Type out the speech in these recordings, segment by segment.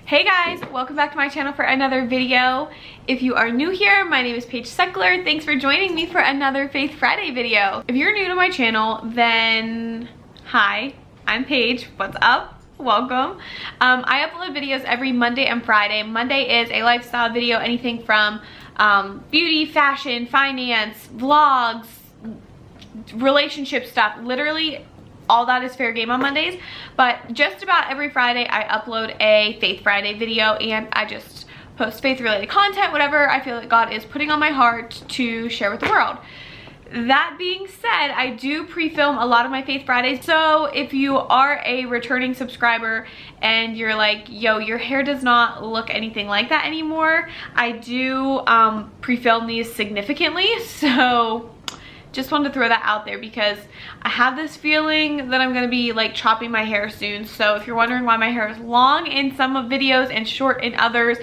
Hey guys, welcome back to my channel for another video. If you are new here, my name is Paige Sechler. Thanks for joining me for another Faith Friday video. If you're new to my channel, then hi, I'm Paige. What's up? Welcome. I upload videos every Monday and Friday. Monday is a lifestyle video, anything from beauty, fashion, finance, vlogs, relationship stuff, literally all that is fair game on Mondays. But just about every Friday I upload a Faith Friday video, and I just post faith related content, whatever I feel like God is putting on my heart to share with the world. That being said, I do pre-film a lot of my Faith Fridays, so if you are a returning subscriber and you're like, yo, your hair does not look anything like that anymore, I do pre-film these significantly. So just wanted to throw that out there because I have this feeling that I'm going to be like chopping my hair soon. So if you're wondering why my hair is long in some of videos and short in others,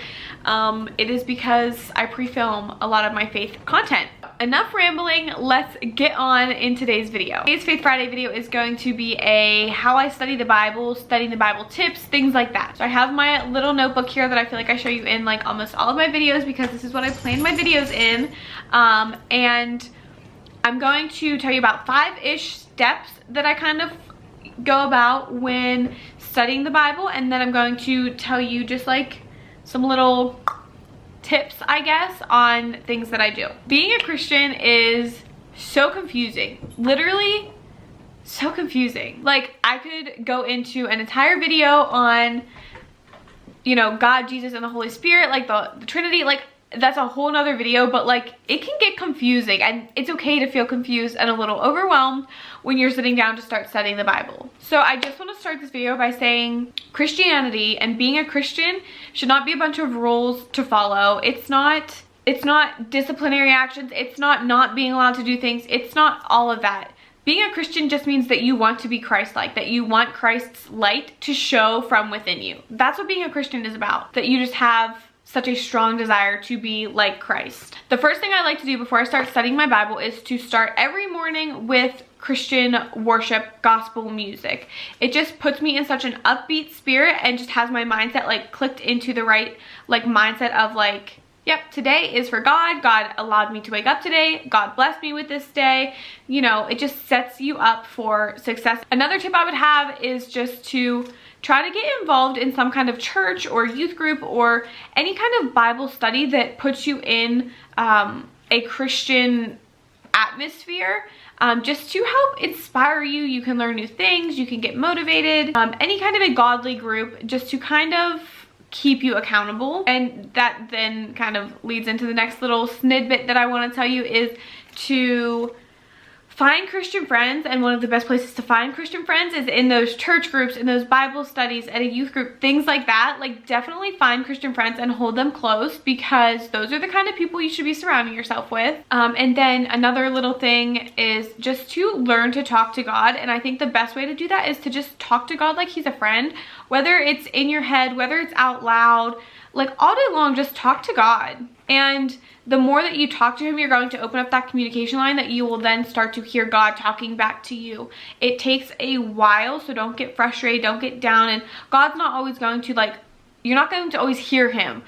it is because I pre-film a lot of my faith content. Enough rambling, let's get on in today's video. Today's Faith Friday video is going to be a how I study the Bible, studying the Bible tips, things like that. So I have my little notebook here that I feel like I show you in like almost all of my videos because this is what I plan my videos in. And I'm going to tell you about 5-ish steps that I kind of go about when studying the Bible, and then I'm going to tell you just like some little tips, I guess, on things that I do. Being a Christian is so confusing. Literally so confusing. Like, I could go into an entire video on, you know, God, Jesus, and the Holy Spirit, like the Trinity, like that's a whole nother video, but like it can get confusing, and it's okay to feel confused and a little overwhelmed when you're sitting down to start studying the Bible. So I just want to start this video by saying Christianity and being a Christian should not be a bunch of rules to follow. It's not disciplinary actions. It's not being allowed to do things. It's not all of that. Being a Christian just means that you want to be Christ-like, that you want Christ's light to show from within you. That's what being a Christian is about, that you just have such a strong desire to be like Christ. The first thing I like to do before I start studying my Bible is to start every morning with Christian worship gospel music. It just puts me in such an upbeat spirit and just has my mindset like clicked into the right like mindset of like, yep, today is for God. God allowed me to wake up today. God blessed me with this day. You know, it just sets you up for success. Another tip I would have is just to try to get involved in some kind of church or youth group or any kind of Bible study that puts you in a Christian atmosphere, just to help inspire you. You can learn new things, you can get motivated, any kind of a godly group just to kind of keep you accountable. And that then kind of leads into the next little snippet that I want to tell you is to find Christian friends. And one of the best places to find Christian friends is in those church groups, in those Bible studies, at a youth group, things like that. Like, definitely find Christian friends and hold them close, because those are the kind of people you should be surrounding yourself with. And then another little thing is just to learn to talk to God. And I think the best way to do that is to just talk to God like he's a friend, whether it's in your head, whether it's out loud, like all day long, just talk to God. And the more that you talk to him, you're going to open up that communication line that you will then start to hear God talking back to you. It takes a while, so don't get frustrated, don't get down. And God's not always going to like, you're not going to always hear him.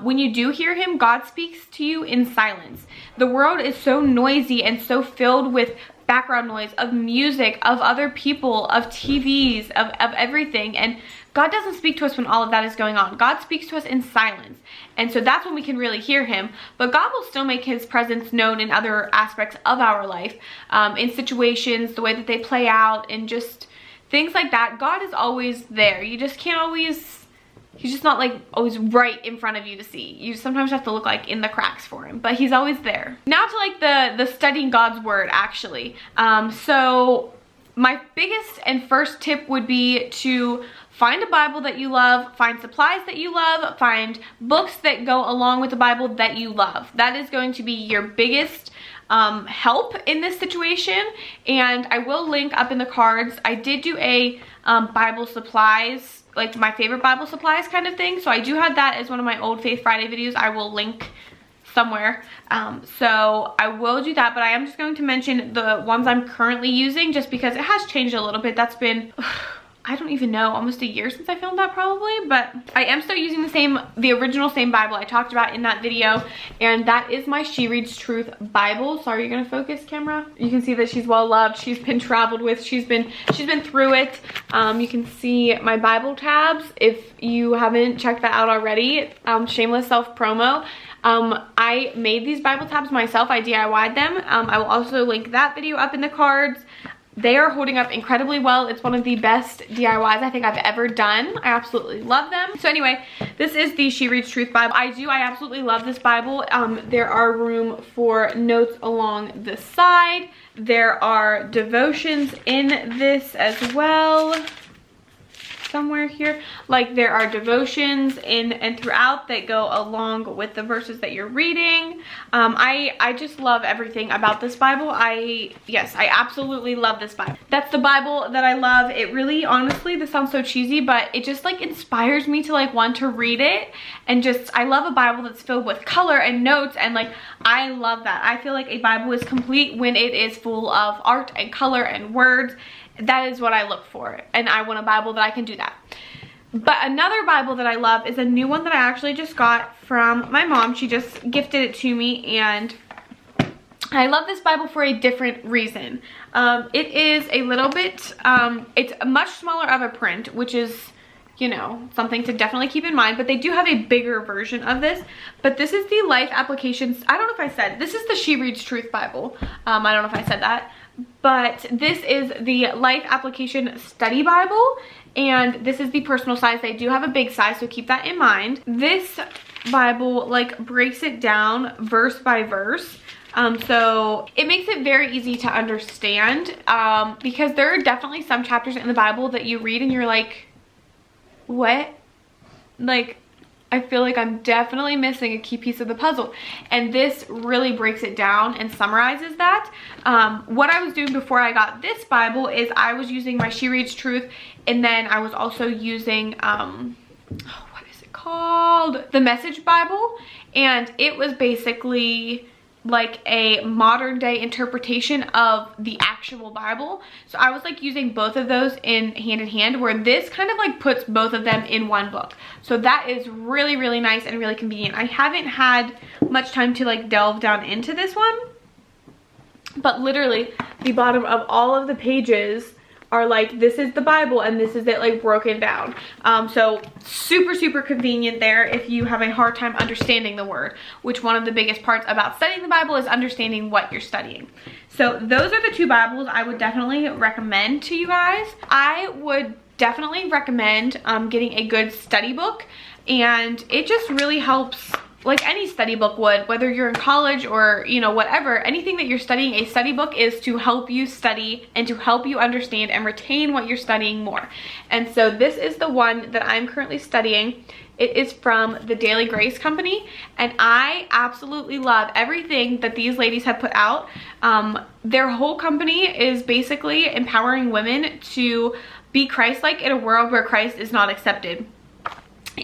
When you do hear him, God speaks to you in silence. The world is so noisy and so filled with background noise of music, of other people, of TVs, of everything. And God doesn't speak to us when all of that is going on. God speaks to us in silence. And so that's when we can really hear him. But God will still make his presence known in other aspects of our life, in situations, the way that they play out, and just things like that. God is always there. You just can't always, he's just not like always right in front of you to see. You sometimes have to look like in the cracks for him, but he's always there. Now to like the studying God's word, actually. So my biggest and first tip would be to find a Bible that you love, find supplies that you love, find books that go along with the Bible that you love. That is going to be your biggest help in this situation. And I will link up in the cards. I did do a Bible supplies, like my favorite Bible supplies kind of thing. So I do have that as one of my old Faith Friday videos. I will link somewhere. So I will do that, but I am just going to mention the ones I'm currently using just because it has changed a little bit. That's been, I don't even know, almost a year since I filmed that probably, but I am still using the original same Bible I talked about in that video, and that is my She Reads Truth Bible. Sorry, you're gonna focus, camera. You can see that she's well loved. She's been traveled with. She's been through it. You can see my Bible tabs if you haven't checked that out already. Shameless self promo. I made these Bible tabs myself. I DIY'd them. I will also link that video up in the cards. They are holding up incredibly well. It's one of the best DIYs I think I've ever done. I absolutely love them. So anyway, this is the She Reads Truth Bible. I absolutely love this Bible. There are room for notes along the side. There are devotions in this as well. Somewhere here, like there are devotions in and throughout that go along with the verses that you're reading. I just love everything about this Bible. Yes, I absolutely love this Bible. That's the Bible that I love. It really, honestly, this sounds so cheesy, but it just like inspires me to like want to read it, and just I love a Bible that's filled with color and notes, and like I love that. I feel like a Bible is complete when it is full of art and color and words. That is what I look for, and I want a Bible that I can do that. But another Bible that I love is a new one that I actually just got from my mom. She just gifted it to me, and I love this Bible for a different reason. It is a little bit, it's a much smaller of a print, which is, you know, something to definitely keep in mind, but they do have a bigger version of this. But this is the Life Applications, I don't know if I said, this is the She Reads Truth Bible. I don't know if I said that, but this is the Life Application Study Bible, and this is the personal size. They do have a big size, so keep that in mind. This Bible like breaks it down verse by verse. So it makes it very easy to understand, because there are definitely some chapters in the Bible that you read and you're like, what? Like, I feel like I'm definitely missing a key piece of the puzzle, and this really breaks it down and summarizes that. What I was doing before I got this Bible is I was using my She Reads Truth, and then I was also using what is it called, the Message Bible, and it was basically like a modern day interpretation of the actual Bible. So I was like using both of those in hand, where this kind of like puts both of them in one book. So that is really, really nice and really convenient. I haven't had much time to like delve down into this one, but literally the bottom of all of the pages are like, this is the Bible and this is it like broken down. So super, super convenient there if you have a hard time understanding the word, which one of the biggest parts about studying the Bible is understanding what you're studying. So those are the two Bibles I would definitely recommend to you guys. I would definitely recommend getting a good study book, and it just really helps, like any study book would, whether you're in college or, you know, whatever, anything that you're studying, a study book is to help you study and to help you understand and retain what you're studying more. And so this is the one that I'm currently studying. It is from the Daily Grace Company, and I absolutely love everything that these ladies have put out. Their whole company is basically empowering women to be Christ-like in a world where Christ is not accepted.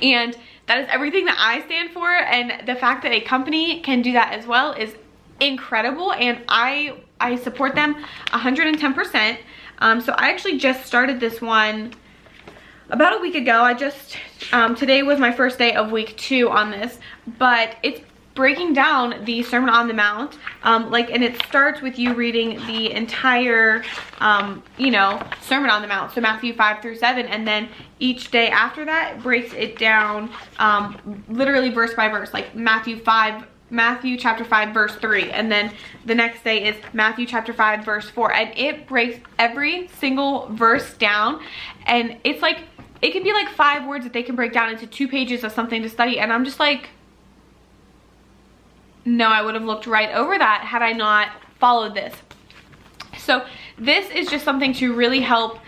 And that is everything that I stand for, and the fact that a company can do that as well is incredible, and I support them 110%. So I actually just started this one about a week ago. I just, today was my first day of week 2 on this, but it's breaking down the Sermon on the Mount, and it starts with you reading the entire, you know, Sermon on the Mount, so Matthew 5 through 7, and then each day after that breaks it down, literally verse by verse, like Matthew chapter 5 verse 3, and then the next day is Matthew chapter 5 verse 4, and it breaks every single verse down, and it's like, it can be like 5 words that they can break down into 2 pages of something to study, and I'm just like, no, I would have looked right over that had I not followed this. So this is just something to really help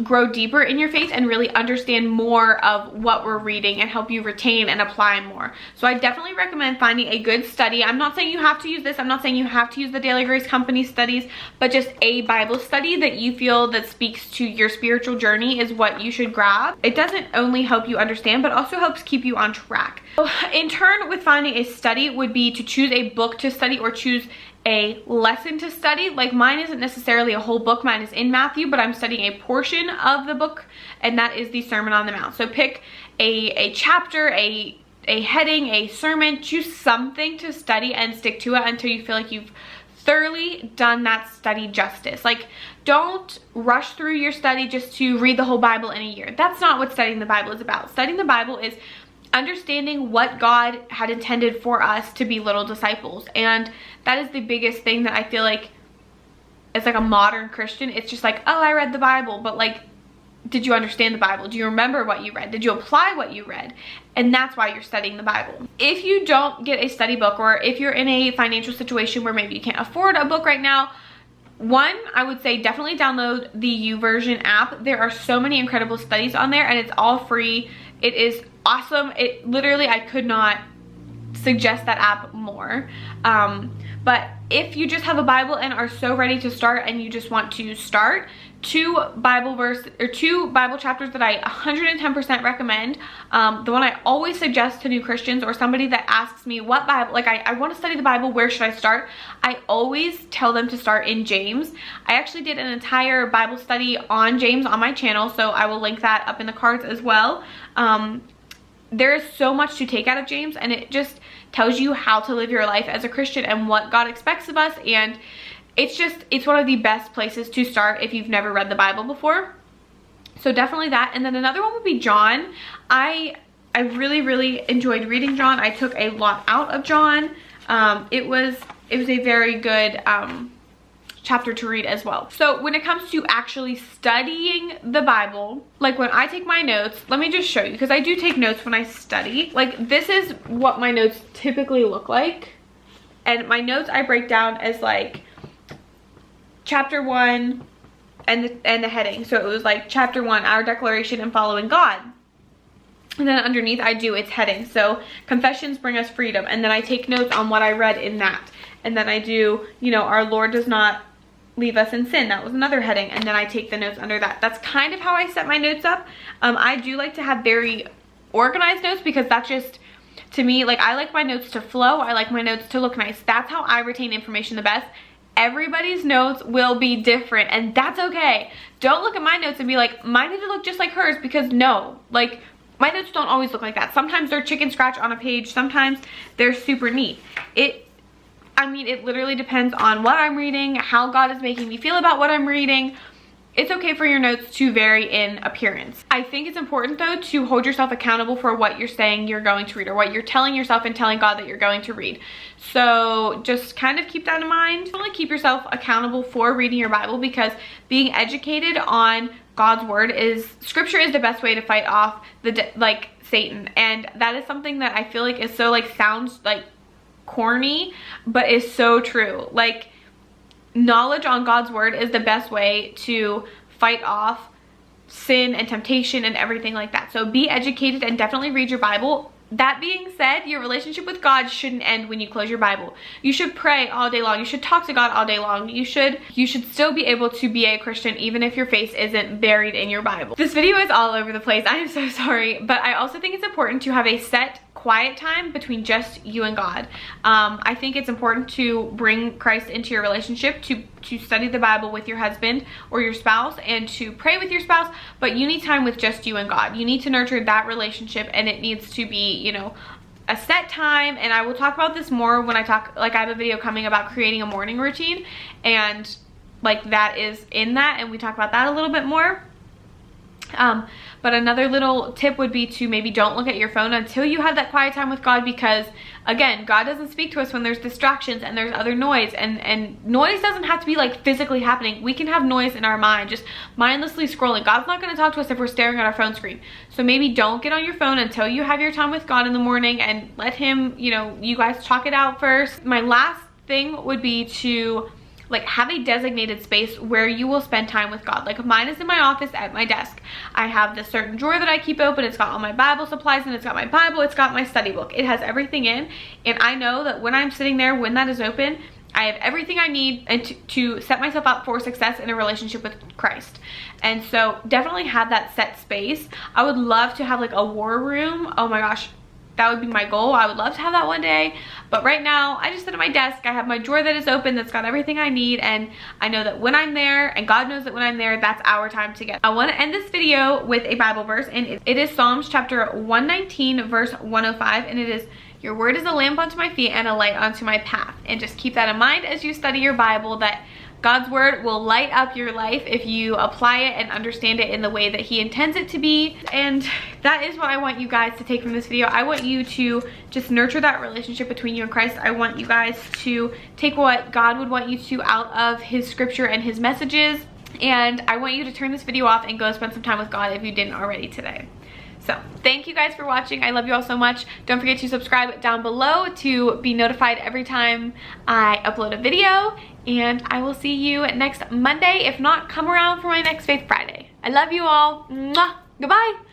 grow deeper in your faith and really understand more of what we're reading and help you retain and apply more. So I definitely recommend finding a good study. I'm not saying you have to use this. I'm not saying you have to use the Daily Grace Company studies, but just a Bible study that you feel that speaks to your spiritual journey is what you should grab. It doesn't only help you understand, but also helps keep you on track. So in turn with finding a study would be to choose a book to study or choose a lesson to study. Like mine isn't necessarily a whole book, mine is in Matthew, but I'm studying a portion of the book, and that is the Sermon on the Mount. So pick a chapter, a heading, a sermon, choose something to study and stick to it until you feel like you've thoroughly done that study justice. Like, don't rush through your study just to read the whole Bible in a year. That's not what studying the Bible is about. Studying the Bible is understanding what God had intended for us to be little disciples. And that is the biggest thing that I feel like as like a modern Christian, it's just like, oh, I read the Bible, but like, did you understand the Bible? Do you remember what you read? Did you apply what you read? And that's why you're studying the Bible. If you don't get a study book, or if you're in a financial situation where maybe you can't afford a book right now, one, I would say definitely download the YouVersion app. There are so many incredible studies on there, and it's all free. It is awesome. It literally, I could not suggest that app more. But if you just have a Bible and are so ready to start, and you just want to start, two Bible chapters that I 110% recommend. The one I always suggest to new Christians or somebody that asks me what Bible, like I want to study the Bible, where should I start? I always tell them to start in James. I actually did an entire Bible study on James on my channel, so I will link that up in the cards as well. There is so much to take out of James, and it just tells you how to live your life as a Christian and what God expects of us. And it's one of the best places to start if you've never read the Bible before. So definitely that. And then another one would be John. I really enjoyed reading John. I took a lot out of John. It was a very good chapter to read as well. So when it comes to actually studying the Bible, like when I take my notes, let me just show you, because I do take notes when I study. Like, this is what my notes typically look like. And my notes I break down as like chapter 1 and the heading. So it was like chapter 1, our declaration and following God. And then underneath I do its heading. So confessions bring us freedom. And then I take notes on what I read in that. And then I do, you know, our Lord does not leave us in sin. That was another heading. And then I take the notes under that. That's kind of how I set my notes up. I do like to have very organized notes, because that's just, to me, like, I like my notes to flow. I like my notes to look nice. That's how I retain information the best. Everybody's notes will be different, and that's okay. Don't look at my notes and be like, mine need to look just like hers, because no, like, my notes don't always look like that. Sometimes they're chicken scratch on a page. Sometimes they're super neat. I mean, it literally depends on what I'm reading, how God is making me feel about what I'm reading. It's okay for your notes to vary in appearance. I think it's important, though, to hold yourself accountable for what you're saying you're going to read, or what you're telling yourself and telling God that you're going to read. So just kind of keep that in mind. Only keep yourself accountable for reading your Bible, because being educated on God's word scripture is the best way to fight off Satan. And that is something that I feel like is so sounds like corny, but is so true. Like, knowledge on God's word is the best way to fight off sin and temptation and everything like that. So be educated and definitely read your Bible. That being said, your relationship with God shouldn't end when you close your Bible. You should pray all day long. You should talk to God all day long. You should still be able to be a Christian even if your face isn't buried in your Bible. This video is all over the place. I am so sorry, but I also think it's important to have a set quiet time between just you and God. I think it's important to bring Christ into your relationship, to study the Bible with your husband or your spouse, and to pray with your spouse, but you need time with just you and God. You need to nurture that relationship, and it needs to be, you know, a set time. And I will talk about this more when I have a video coming about creating a morning routine, and that is in that, and we talk about that a little bit more. But another little tip would be to maybe don't look at your phone until you have that quiet time with God, because again, God doesn't speak to us when there's distractions and there's other noise, and noise doesn't have to be physically happening. We can have noise in our mind, just mindlessly scrolling. God's not going to talk to us if we're staring at our phone screen. So maybe don't get on your phone until you have your time with God in the morning, and let him, you guys talk it out first. My last thing would be to have a designated space where you will spend time with God. Mine is in my office at my desk. I have this certain drawer that I keep open. It's got all my Bible supplies, and it's got my Bible, it's got my study book. It has everything in, and I know that when I'm sitting there, when that is open, I have everything I need and to set myself up for success in a relationship with Christ. And so definitely have that set space. I would love to have a war room. Oh my gosh, that would be my goal. I would love to have that one day, but right now I just sit at my desk. I have my drawer that is open that's got everything I need, and I know that when I'm there, and God knows that when I'm there, that's our time together. I want to end this video with a Bible verse, and it is Psalms chapter 119 verse 105, and it is, "Your word is a lamp unto my feet and a light unto my path." And just keep that in mind as you study your Bible, that God's word will light up your life if you apply it and understand it in the way that he intends it to be. And that is what I want you guys to take from this video. I want you to just nurture that relationship between you and Christ. I want you guys to take what God would want you to out of his scripture and his messages. And I want you to turn this video off and go spend some time with God if you didn't already today. So thank you guys for watching. I love you all so much. Don't forget to subscribe down below to be notified every time I upload a video. And I will see you next Monday. If not, come around for my next Faith Friday. I love you all. Mwah. Goodbye.